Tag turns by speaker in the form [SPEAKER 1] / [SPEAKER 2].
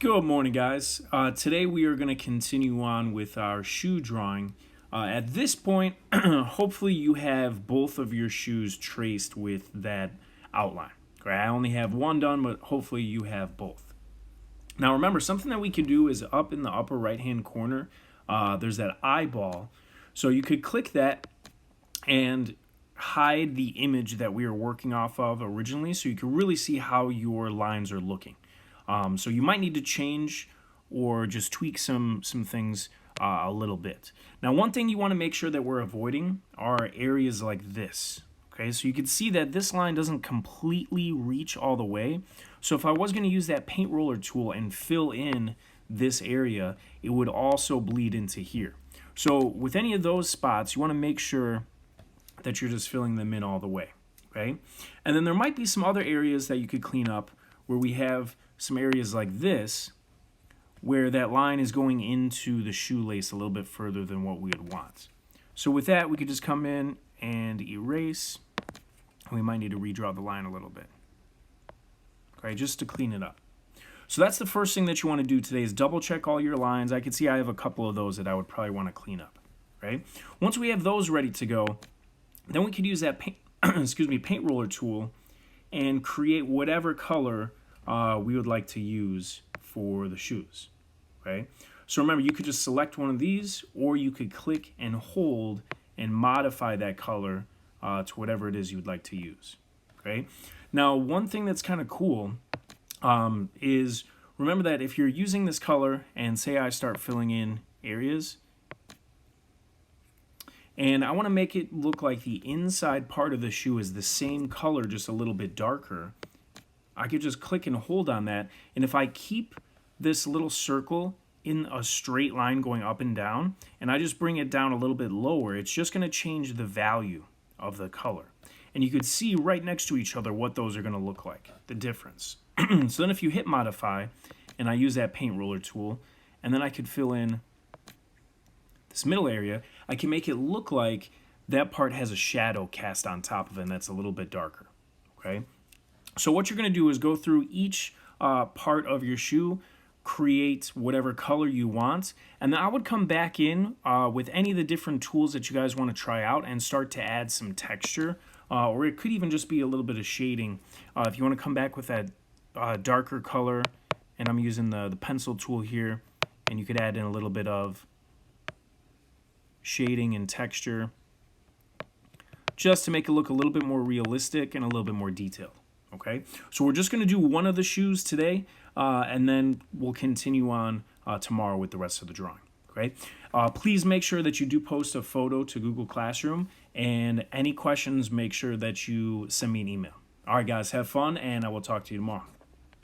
[SPEAKER 1] Good morning, guys. Today we are going to continue on with our shoe drawing. At this point, hopefully you have both of your shoes traced with that outline. Okay, I only have one done, but hopefully you have both. Now remember, something that we can do is up in the upper right-hand corner, there's that eyeball. So you could click that and hide the image that we were working off of originally so you can really see how your lines are looking. So you might need to change or just tweak some things a little bit. Now, one thing you want to make sure that we're avoiding are areas like this. Okay, so you can see that this line doesn't completely reach all the way. So if I was going to use that paint roller tool and fill in this area, it would also bleed into here. So with any of those spots, you want to make sure that you're just filling them in all the way. Okay, and then there might be some other areas that you could clean up where we have some areas like this where that line is going into the shoelace a little bit further than what we would want. So with that, we could just come in and erase. We might need to redraw the line a little bit, okay, just to clean it up. So that's the first thing that you want to do today is double check all your lines. I can see I have a couple of those that I would probably want to clean up, right? Once we have those ready to go, then we could use that paint, paint roller tool and create whatever color we would like to use for the shoes, okay? So remember, you could just select one of these, or you could click and hold and modify that color to whatever it is you would like to use, okay? Now, one thing that's kind of cool is remember that if you're using this color and say I start filling in areas, and I want to make it look like the inside part of the shoe is the same color, just a little bit darker, I could just click and hold on that, and if I keep this little circle in a straight line going up and down, and I just bring it down a little bit lower, it's just going to change the value of the color. And you could see right next to each other what those are going to look like, the difference. So then if you hit modify, and I use that paint roller tool, and then I could fill in this middle area, I can make it look like that part has a shadow cast on top of it, and that's a little bit darker, okay? So what you're going to do is go through each part of your shoe, create whatever color you want, and then I would come back in with any of the different tools that you guys want to try out and start to add some texture, or it could even just be a little bit of shading. If you want to come back with that darker color, and I'm using the pencil tool here, and you could add in a little bit of shading and texture just to make it look a little bit more realistic and a little bit more detailed. Okay, so we're just going to do one of the shoes today, and then we'll continue on tomorrow with the rest of the drawing. Okay, please make sure that you do post a photo to Google Classroom, and any questions, make sure that you send me an email. All right, guys, have fun, and I will talk to you tomorrow.